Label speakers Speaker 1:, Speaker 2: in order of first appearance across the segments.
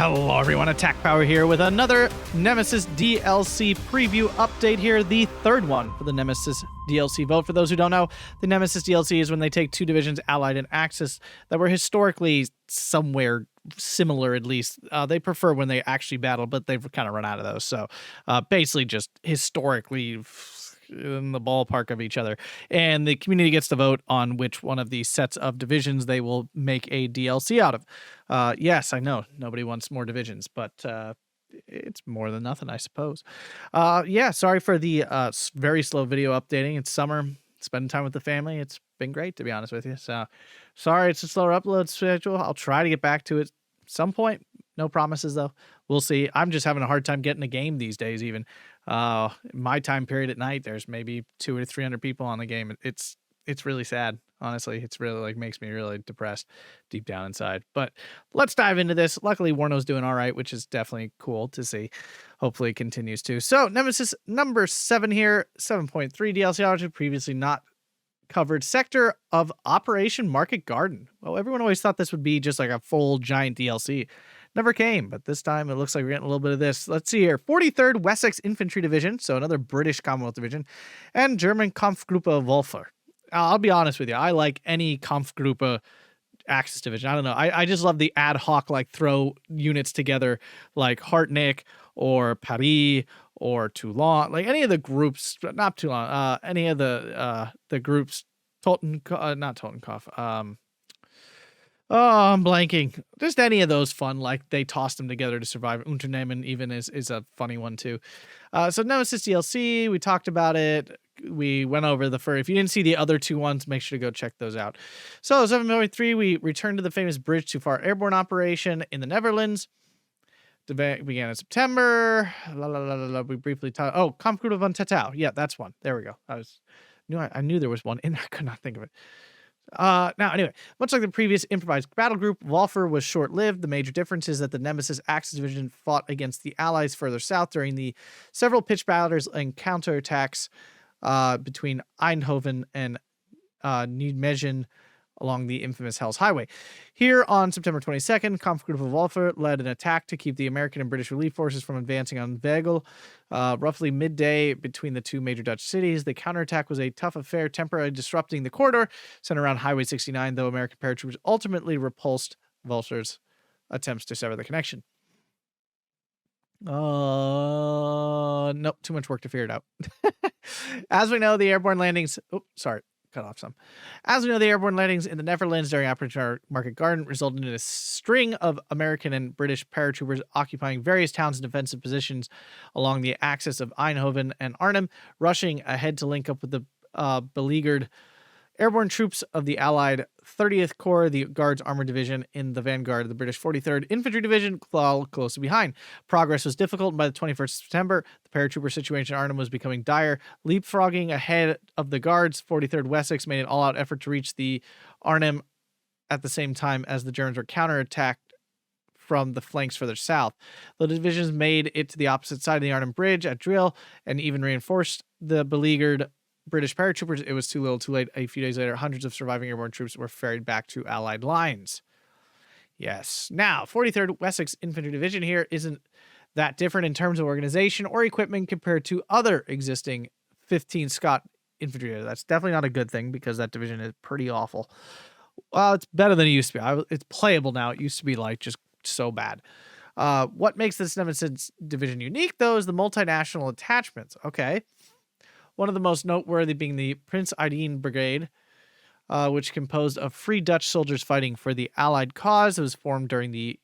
Speaker 1: Hello everyone, Attack Power here with another Nemesis DLC preview update here, the third one for the Nemesis DLC vote. For those who don't know, the Nemesis DLC is when they take two divisions, Allied and Axis, that were historically somewhere similar at least. They prefer when they actually battle, but they've kind of run out of those. So basically just historically in the ballpark of each other. And the community gets to vote on which one of these sets of divisions they will make a DLC out of. Yes, I know nobody wants more divisions, but it's more than nothing, I suppose. Yeah, sorry for the very slow video updating. It's summer, spending time with the family. It's been great, to be honest with you. So sorry it's a slower upload schedule. I'll try to get back to it at some point. No promises, though. We'll see. I'm just having a hard time getting a game these days, even. My time period at night, there's maybe 200 or 300 people on the game. It's really sad, honestly. It's really makes me really depressed deep down inside. But let's dive into this. Luckily, Warno's doing all right, which is definitely cool to see. Hopefully it continues to. So Nemesis number 7 here, 7.3 DLC, previously not covered, sector of Operation Market Garden. Well, everyone always thought this would be just like a full giant DLC. Never came, but this time it looks like we're getting a little bit of this. Let's see here. 43rd Wessex Infantry Division, so another British Commonwealth division, and German Kampfgruppe Walther. I'll be honest with you. I like any Kampfgruppe Axis division. I don't know. I just love the ad hoc, throw units together like Hartnick or Paris or Toulon. Any of the groups, not Toulon, any of the groups, not Totenkopf, oh, I'm blanking. Just any of those fun, they tossed them together to survive. Unternehmen even is a funny one too. So Nemesis DLC, we talked about it. We went over the first. If you didn't see the other two ones, make sure to go check those out. So 7.3, we returned to the famous Bridge Too Far airborne operation in the Netherlands. Began in September. We briefly talked. Oh, Kampfgruppe Walther. Yeah, that's one. There we go. I knew there was one in there. I could not think of it. Now, anyway, much like the previous improvised battle group, Walther was short-lived. The major difference is that the Nemesis Axis Division fought against the Allies further south during the several pitched battles and counterattacks between Eindhoven and Nijmegen along the infamous Hell's Highway. Here on September 22nd, Kampfgruppe Walther led an attack to keep the American and British relief forces from advancing on Vegel. Roughly midday between the two major Dutch cities, the counterattack was a tough affair, temporarily disrupting the corridor sent around Highway 69, though American paratroopers ultimately repulsed Walther's attempts to sever the connection. Nope, too much work to figure it out. As we know, the airborne landings... Oh, sorry. Cut off some. As we know, the airborne landings in the Netherlands during Operation Market Garden resulted in a string of American and British paratroopers occupying various towns and defensive positions along the axis of Eindhoven and Arnhem, rushing ahead to link up with the beleaguered airborne troops of the Allied 30th Corps, the Guards Armored Division in the vanguard of the British 43rd Infantry Division, followed closely behind. Progress was difficult, and by the 21st of September, the paratrooper situation in Arnhem was becoming dire. Leapfrogging ahead of the Guards, 43rd Wessex made an all-out effort to reach the Arnhem at the same time as the Germans were counterattacked from the flanks further south. The divisions made it to the opposite side of the Arnhem Bridge at Drill and even reinforced the beleaguered British paratroopers. It was too little too late. A few days later, hundreds of surviving airborne troops were ferried back to Allied lines. Yes. Now, 43rd Wessex Infantry Division here isn't that different in terms of organization or equipment compared to other existing 15 Scott infantry. That's definitely not a good thing because that division is pretty awful. Well, it's better than it used to be. It's playable now. It used to be just so bad. What makes this Nemesis division unique, though, is the multinational attachments. Okay. One of the most noteworthy being the Prince Aydin Brigade, which composed of free Dutch soldiers fighting for the Allied cause. It was formed during the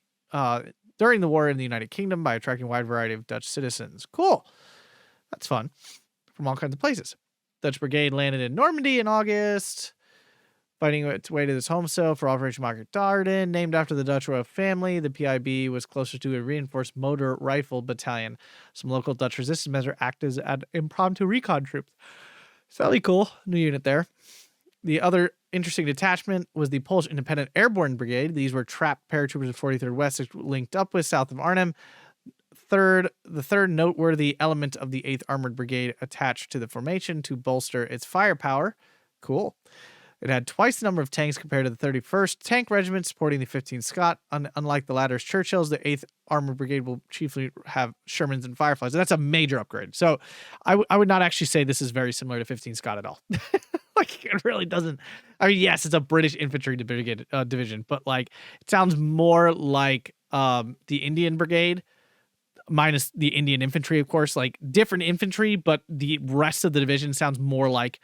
Speaker 1: war in the United Kingdom by attracting a wide variety of Dutch citizens. Cool. That's fun. From all kinds of places. Dutch Brigade landed in Normandy in August, fighting its way to this home cell for Operation Market Garden. Named after the Dutch royal family, the PIB was closer to a reinforced motor rifle battalion. Some local Dutch resistance measures acted as an impromptu recon troops. Fairly cool. New unit there. The other interesting detachment was the Polish Independent Airborne Brigade. These were trapped paratroopers of 43rd Wessex linked up with south of Arnhem. The third noteworthy element of the 8th Armored Brigade attached to the formation to bolster its firepower. Cool. It had twice the number of tanks compared to the 31st Tank Regiment supporting the 15th Scott. Unlike the latter's Churchills, the 8th Armored Brigade will chiefly have Shermans and Fireflies. And that's a major upgrade. So I would not actually say this is very similar to 15 Scott at all. Like, it really doesn't. I mean, yes, it's a British infantry division, but like it sounds more like the Indian Brigade minus the Indian infantry, of course, like different infantry, but the rest of the division sounds more like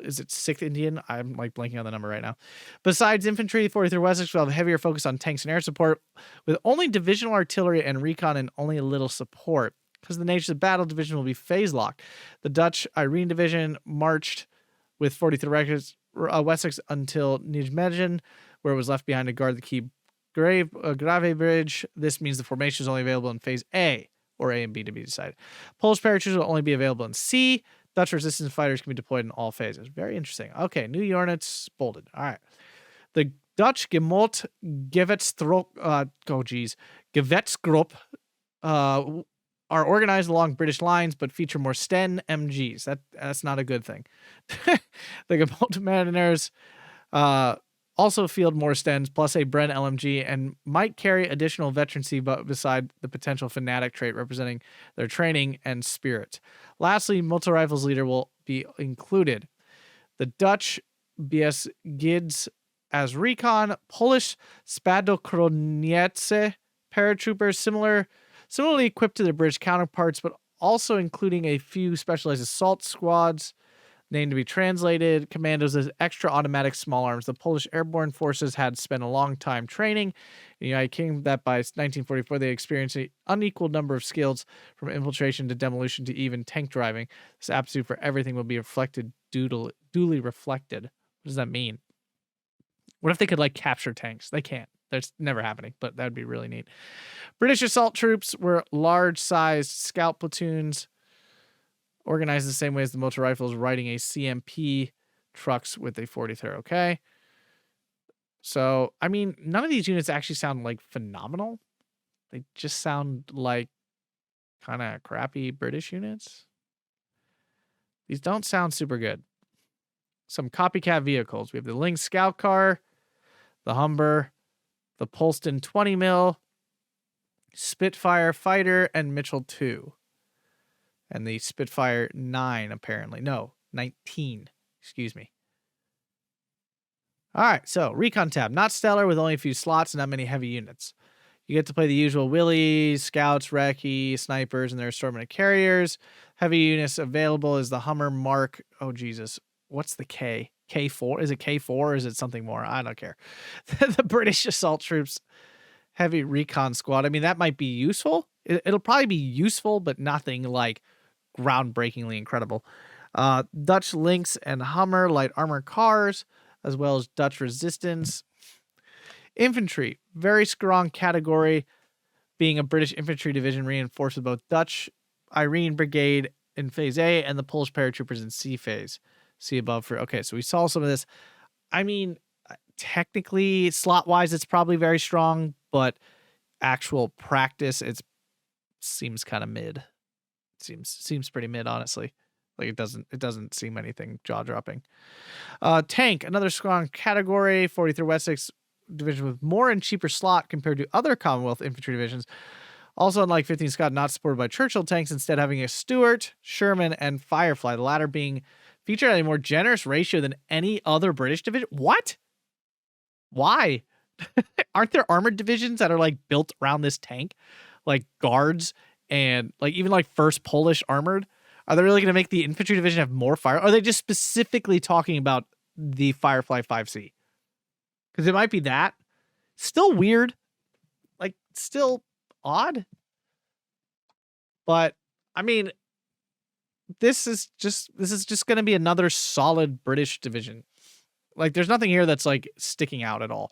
Speaker 1: is it 6th Indian? I'm like blanking on the number right now. Besides infantry, 43rd Wessex will have a heavier focus on tanks and air support, with only divisional artillery and recon and only a little support. Because of the nature of the battle, division will be phase locked. The Dutch Irene Division marched with 43rd Wessex until Nijmegen, where it was left behind to guard the key Grave Bridge. This means the formation is only available in phase A, or A and B to be decided. Polish paratroopers will only be available in C. Dutch resistance fighters can be deployed in all phases. Very interesting. Okay, new units bolded. All right. The Dutch Gemot Gewetsgroep are organized along British lines, but feature more Sten MGs. That's not a good thing. The Gemot Mariners also field more Stens plus a Bren LMG and might carry additional veterancy, but beside the potential fanatic trait representing their training and spirit. Lastly, multi-rifles leader will be included. The Dutch BS Gids as recon, Polish Spadochroniece paratroopers, similarly equipped to their British counterparts, but also including a few specialized assault squads, named to be translated, commandos as extra automatic small arms. The Polish airborne forces had spent a long time training in the United Kingdom that by 1944 they experienced an unequal number of skills from infiltration to demolition to even tank driving. This aptitude for everything will be reflected, duly reflected. What does that mean? What if they could like capture tanks? They can't. That's never happening, but that'd be really neat. British assault troops were large-sized scout platoons, organized the same way as the motor rifles, riding a CMP trucks with a 43rd. Okay. So, I mean, none of these units actually sound like phenomenal. They just sound like kind of crappy British units. These don't sound super good. Some copycat vehicles. We have the Lynx Scout Car, the Humber, the Polston 20 mil, Spitfire Fighter, and Mitchell 2. And the Spitfire 9, apparently. No, 19. Excuse me. All right, so Recon tab. Not stellar with only a few slots and not many heavy units. You get to play the usual Willies, Scouts, Recce, Snipers, and their assortment of carriers. Heavy units available is the Hummer Mark. Oh, Jesus. What's the K? K4? Is it K4 or is it something more? I don't care. The British Assault Troops Heavy Recon Squad. I mean, that might be useful. It'll probably be useful, but nothing like groundbreakingly incredible. Dutch Lynx and Hummer light armor cars, as well as Dutch Resistance. Infantry, very strong category, being a British infantry division reinforced with both Dutch Irene Brigade in phase A and the Polish paratroopers in C phase. See above for, okay, so we saw some of this. I mean, technically, slot-wise, it's probably very strong, but actual practice, it seems kind of mid. Seems pretty mid, honestly. Like it doesn't seem anything jaw-dropping. Tank, another strong category, 43rd Wessex Division with more and cheaper slot compared to other Commonwealth infantry divisions. Also, unlike 15 Scott, not supported by Churchill tanks, instead having a Stuart, Sherman, and Firefly, the latter being featured at a more generous ratio than any other British division. What? Why? Aren't there armored divisions that are like built around this tank? Like guards and like even like 1st Polish armored? Are they really going to make the infantry division have more fire? Or are they just specifically talking about the Firefly 5C? Because it might be that. Still weird. Like, still odd. But, I mean, this is just going to be another solid British division. Like, there's nothing here that's, like, sticking out at all.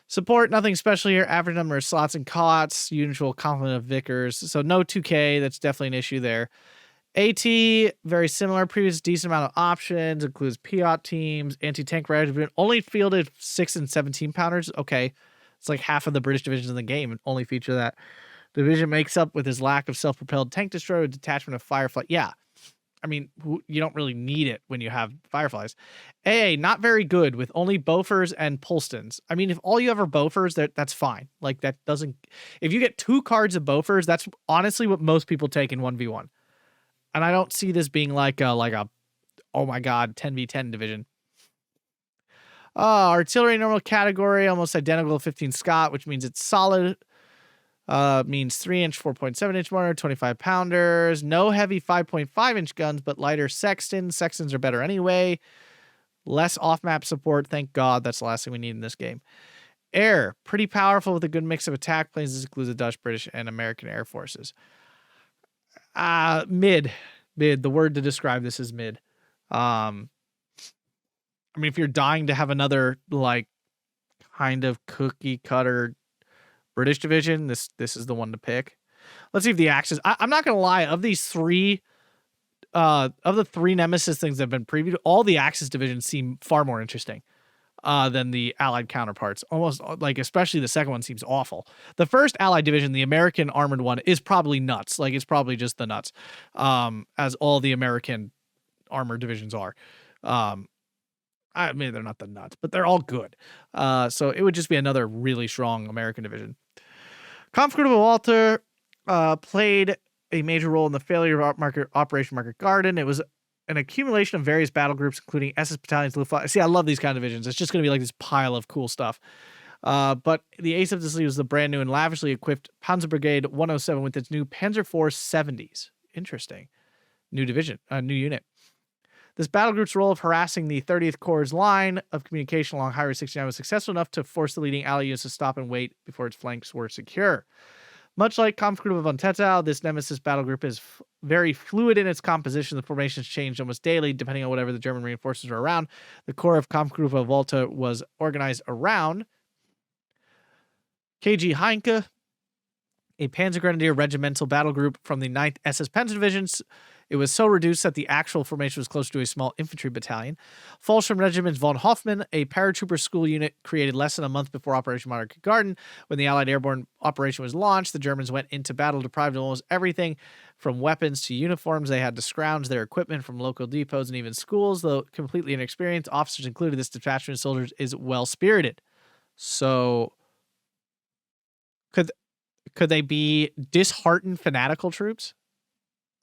Speaker 1: Support, nothing special here. Average number of slots and cots. Usual complement of Vickers. So, no 2K. That's definitely an issue there. AT, very similar. Previous decent amount of options. Includes Piat teams. Anti-tank regiment. Only fielded 6 and 17 pounders. Okay. It's like half of the British divisions in the game and only feature that. Division makes up with his lack of self-propelled tank destroyer, detachment of Firefly. Yeah. I mean, you don't really need it when you have Fireflies. AA, not very good with only Bofors and Polstons. I mean, if all you have are Bofors, that's fine. Like, that doesn't... If you get 2 cards of Bofors, that's honestly what most people take in 1v1. And I don't see this being like a oh my god, 10v10 division. Artillery normal category, almost identical to 15 Scott, which means it's solid. Means 3-inch, 4.7-inch mortar, 25 pounders. No heavy 5.5-inch guns, but lighter sextons. Sextons are better anyway. Less off-map support. Thank God, that's the last thing we need in this game. Air, pretty powerful with a good mix of attack planes. This includes the Dutch, British, and American Air Forces. Mid. The word to describe this is mid. I mean, if you're dying to have another, like, kind of cookie cutter British division, this is the one to pick. Let's see if the Axis... I'm not going to lie. Of these 3... of the 3 Nemesis things that have been previewed, all the Axis divisions seem far more interesting than the Allied counterparts. Almost, like, especially the second one seems awful. The first Allied division, the American armored one, is probably nuts. Like, it's probably just the nuts. As all the American armored divisions are. I mean, they're not the nuts, but they're all good. So it would just be another really strong American division. Kampfgruppe Walther played a major role in the failure of Operation Market Garden. It was an accumulation of various battle groups, including SS battalions, Luftwaffe. See, I love these kind of divisions. It's just going to be like this pile of cool stuff. But the ace of this league was the brand new and lavishly equipped Panzer Brigade 107 with its new Panzer IV 70s. Interesting. New division, new unit. This battle group's role of harassing the 30th Corps' line of communication along Highway 69 was successful enough to force the leading Allied units to stop and wait before its flanks were secure. Much like Kampfgruppe von Tettau, this Nemesis battle group is very fluid in its composition. The formations changed almost daily, depending on whatever the German reinforcements were around. The core of Kampfgruppe Walther was organized around KG Heinke, a Panzer Grenadier regimental battle group from the 9th SS Panzer Division. It was so reduced that the actual formation was close to a small infantry battalion. Fallschirm Regiment von Hoffmann, a paratrooper school unit created less than a month before Operation Market Garden. When the Allied airborne operation was launched, the Germans went into battle deprived of almost everything from weapons to uniforms. They had to scrounge their equipment from local depots and even schools. Though completely inexperienced, officers included, this detachment of soldiers is well-spirited. So could they be disheartened fanatical troops?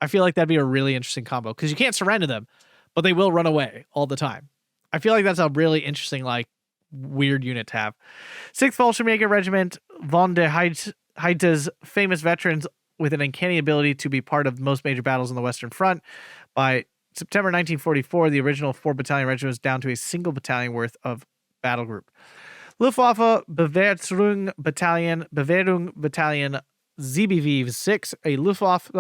Speaker 1: I feel like that'd be a really interesting combo because you can't surrender them, but they will run away all the time. I feel like that's a really interesting, like, weird unit to have. 6th Fallschirmjäger Regiment von der Heidte's famous veterans with an uncanny ability to be part of most major battles on the Western Front. By September 1944, the original 4-battalion regiment was down to a single battalion worth of battle group. Luftwaffe Bewährung Battalion ZBV 6, a Luftwaffe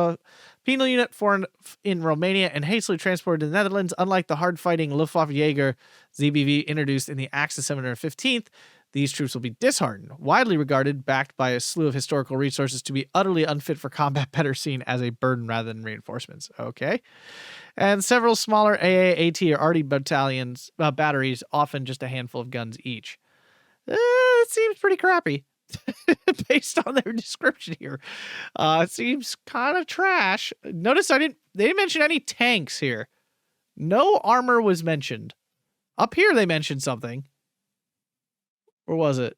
Speaker 1: penal unit formed in Romania and hastily transported to the Netherlands. Unlike the hard-fighting Luftwaffe Jäger ZBV introduced in the Axis 715th, these troops will be disheartened, widely regarded, backed by a slew of historical resources, to be utterly unfit for combat, better seen as a burden rather than reinforcements. Okay. And several smaller AA, AT, or RD battalions, batteries, often just a handful of guns each. It seems pretty crappy. Based on their description here. It seems kind of trash. Notice they didn't mention any tanks here. No armor was mentioned. Up here they mentioned something. Or was it?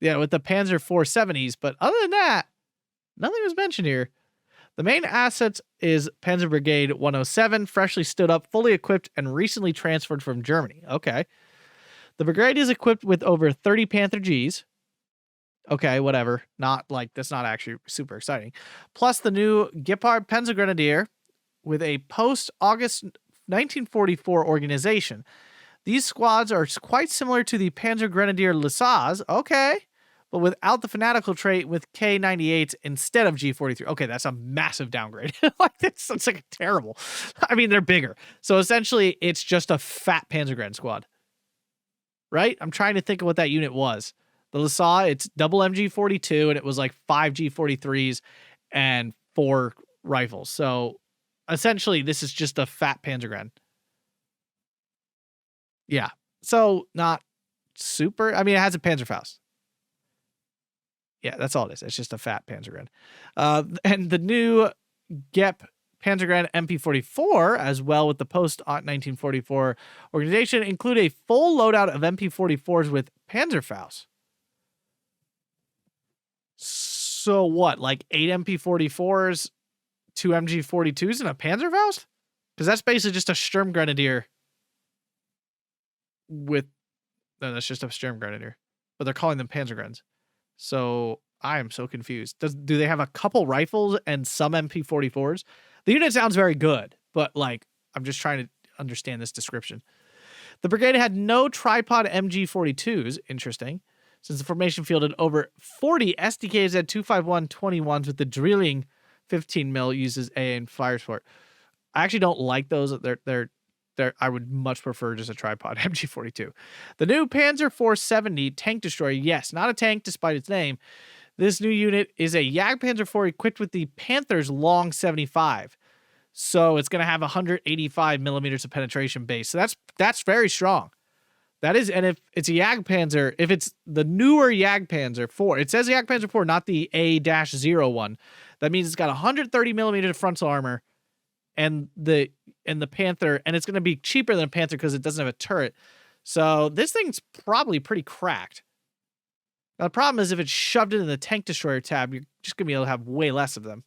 Speaker 1: Yeah, with the Panzer 470s, but other than that, nothing was mentioned here. The main asset is Panzer Brigade 107, freshly stood up, fully equipped, and recently transferred from Germany. Okay. The brigade is equipped with over 30 Panther Gs. Okay, whatever. That's not actually super exciting. Plus the new Gepard Panzer Grenadier with a post-August 1944 organization. These squads are quite similar to the Panzer Grenadier Lassaz, okay, but without the fanatical trait with K98s instead of G43. Okay, that's a massive downgrade. That's like terrible. I mean, they're bigger. So essentially, it's just a fat Panzer Gren squad. Right? I'm trying to think of what that unit was. The Lassaz, it's double MG42, and it was like 5 G43s and 4 rifles. So essentially, this is just a fat Panzergren. Yeah. So not super. I mean, it has a Panzerfaust. Yeah, that's all it is. It's just a fat Panzergren. And the new Gep Panzergrenade MP44, as well with the post-1944 organization, include a full loadout of MP44s with Panzerfaust. So what, like 8 MP44s, 2 MG42s, and a Panzerfaust? Because that's basically just a Sturmgrenadier with... No, that's just a Sturmgrenadier. But they're calling them Panzergrens. So I am so confused. Do they have a couple rifles and some MP44s? The unit sounds very good, but like, I'm just trying to understand this description. The brigade had no tripod MG42s, interesting, since the formation fielded over 40 SDKZ 251-21s with the drilling 15mm uses AA and fire support. I actually don't like those. I would much prefer just a tripod MG42. The new Panzer 470 tank destroyer, yes, not a tank despite its name. This new unit is a Jagdpanzer IV equipped with the Panther's long 75. So it's going to have 185 millimeters of penetration base. So that's very strong. That is, and if it's a Jagdpanzer, if it's the newer Jagdpanzer IV, it says Jagdpanzer IV, not the A-01. That means it's got 130 millimeters of frontal armor, and the Panther, and it's going to be cheaper than a Panther because it doesn't have a turret. So this thing's probably pretty cracked. Now, the problem is if it's shoved into the tank destroyer tab, you're just going to be able to have way less of them.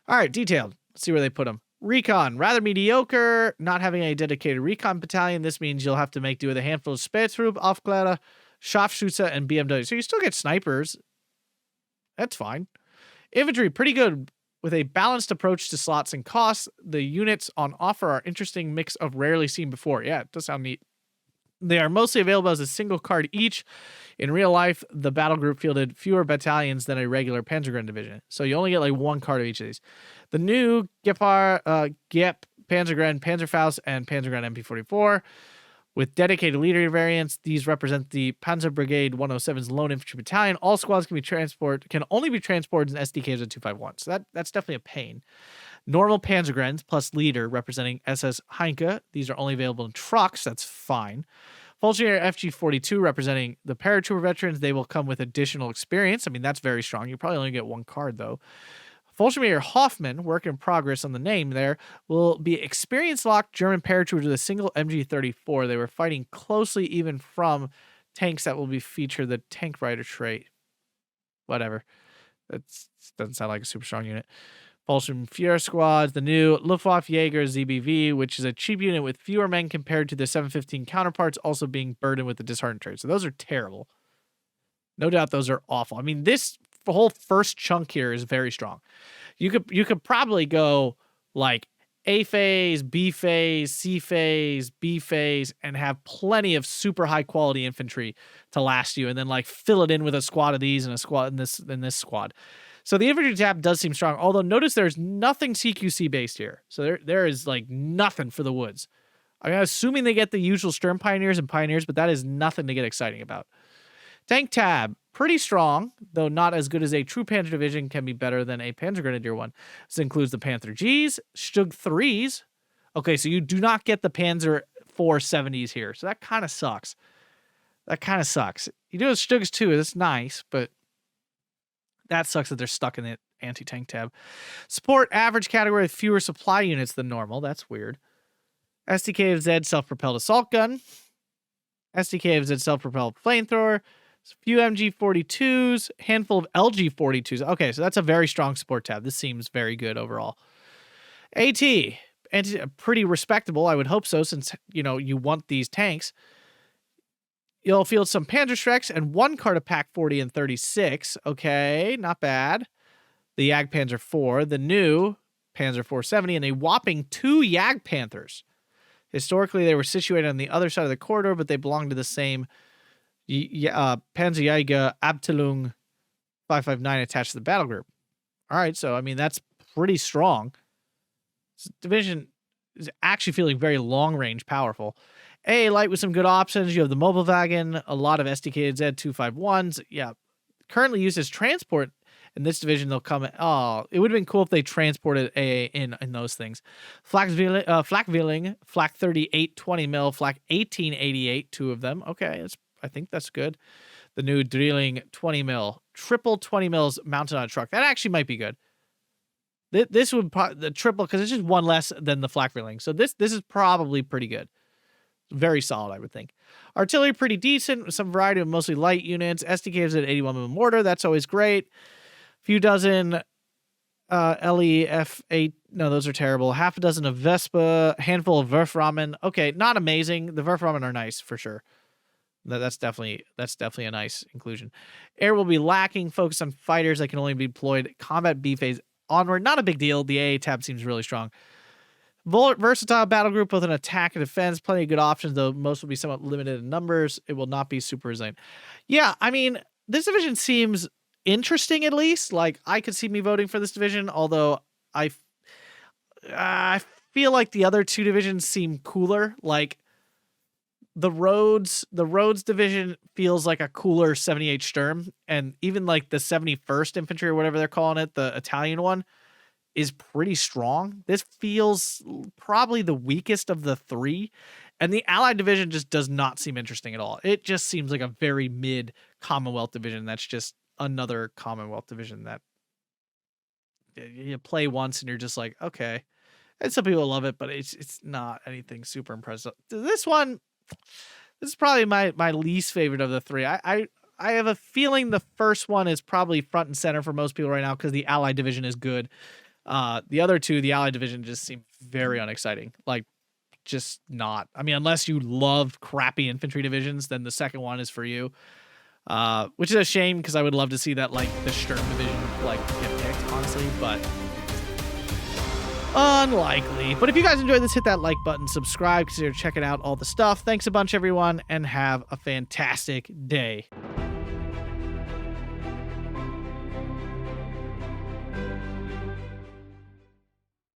Speaker 1: All right, detailed. Let's see where they put them. Recon, rather mediocre, not having a dedicated recon battalion. This means you'll have to make do with a handful of Spätrupp, Aufklärer, Scharfschütze, and BMW. So you still get snipers. That's fine. Infantry, pretty good. With a balanced approach to slots and costs, the units on offer are interesting mix of rarely seen before. Yeah, it does sound neat. They are mostly available as a single card each. In real life, the battle group fielded fewer battalions than a regular Panzergrenadier division. So you only get like one card of each of these. The new Gep, Panzergrenadier, Panzerfaust, and Panzergrenadier MP44. With dedicated leader variants, these represent the Panzer Brigade 107's lone infantry battalion. All squads can only be transported in SDKs at 251. So that's definitely a pain. Normal Panzergrens plus leader representing SS Heinke. These are only available in trucks. That's fine. Fulgier FG42 representing the paratrooper veterans. They will come with additional experience. I mean, that's very strong. You probably only get one card, though. Fulgier Hoffman, work in progress on the name there, will be experience locked German paratroopers with a single MG34. They were fighting closely even from tanks that will be featured the tank rider trait. Whatever. That doesn't sound like a super strong unit. Fulgier Fuhrer squads, the new Luftwaffe Jaeger ZBV, which is a cheap unit with fewer men compared to the 715 counterparts, also being burdened with the disheartened trait. So those are terrible. No doubt those are awful. I mean, this whole first chunk here is very strong. You could probably go like A phase, B phase, C phase, B phase, and have plenty of super high quality infantry to last you, and then like fill it in with a squad of these and a squad in this squad. So the infantry tab does seem strong, although notice there's nothing CQC based here. So there is like nothing for the woods. I'm assuming they get the usual Sturm Pioneers and Pioneers, but that is nothing to get exciting about. Tank tab, pretty strong, though not as good as a true Panzer division, can be better than a Panzer Grenadier one. This includes the Panther Gs, Stug 3s. Okay, so you do not get the Panzer 470s here, so that kind of sucks. You do have Stugs too, that's nice, but that sucks that they're stuck in the anti-tank tab. Support average category with fewer supply units than normal. That's weird. SDK of Z self-propelled assault gun. SDK of Z self-propelled flamethrower. A few MG42s. Handful of LG42s. Okay, so that's a very strong support tab. This seems very good overall. AT. Pretty respectable. I would hope so, since, you want these tanks. You'll field some Panzerschrecks and one card of Pack 40 and 36. Okay, not bad. The Jagdpanzer IV, the new Panzer 470, and a whopping 2 Jagdpanthers. Historically, they were situated on the other side of the corridor, but they belonged to the same Panzerjäger Abteilung 559 attached to the battle group. All right, so, I mean, that's pretty strong. This division is actually feeling very long-range powerful. A light with some good options. You have the mobile wagon, a lot of SDK Z251s. Yeah, currently used as transport. In this division, they'll come. It would have been cool if they transported AA in those things. Flak Wheeling, Flak 38 20mm, Flak 1888, 2 of them. Okay, I think that's good. The new Drilling 20mm, triple 20mm mounted on a truck. That actually might be good. This would probably the triple because it's just one less than the flak reeling. So this is probably pretty good. Very solid, I would think. Artillery, pretty decent. Some variety of mostly light units. SDKs at 81 mm mortar. That's always great. Few dozen LEF8. No, those are terrible. Half a dozen of Vespa. Handful of Wurfrahmen. Okay, not amazing. The Wurfrahmen are nice for sure. That's definitely a nice inclusion. Air will be lacking. Focus on fighters that can only be deployed combat B phase onward. Not a big deal. The AA tab seems really strong. Versatile battle group with an attack and defense. Plenty of good options, though most will be somewhat limited in numbers. It will not be super resilient. Yeah, I mean, this division seems interesting at least. Like, I could see me voting for this division, although I feel like the other two divisions seem cooler. Like, the Rhodes division feels like a cooler 78 Sturm, and even like the 71st Infantry or whatever they're calling it, the Italian one, is pretty strong. This feels probably the weakest of the three, and the Allied division just does not seem interesting at all. It just seems like a very mid Commonwealth division. That's just another Commonwealth division that you play once and you're just like, okay. And some people love it, but it's not anything super impressive. This is probably my least favorite of the three. I have a feeling the first one is probably front and center for most people right now because the Allied division is good. The other two, the Allied division, just seem very unexciting. Like, just not. I mean, unless you love crappy infantry divisions, then the second one is for you. Which is a shame because I would love to see that, like, the Sturm division, like, get picked, honestly, but unlikely. But if you guys enjoyed this, hit that like button, subscribe, consider checking out all the stuff. Thanks a bunch, everyone, and have a fantastic day.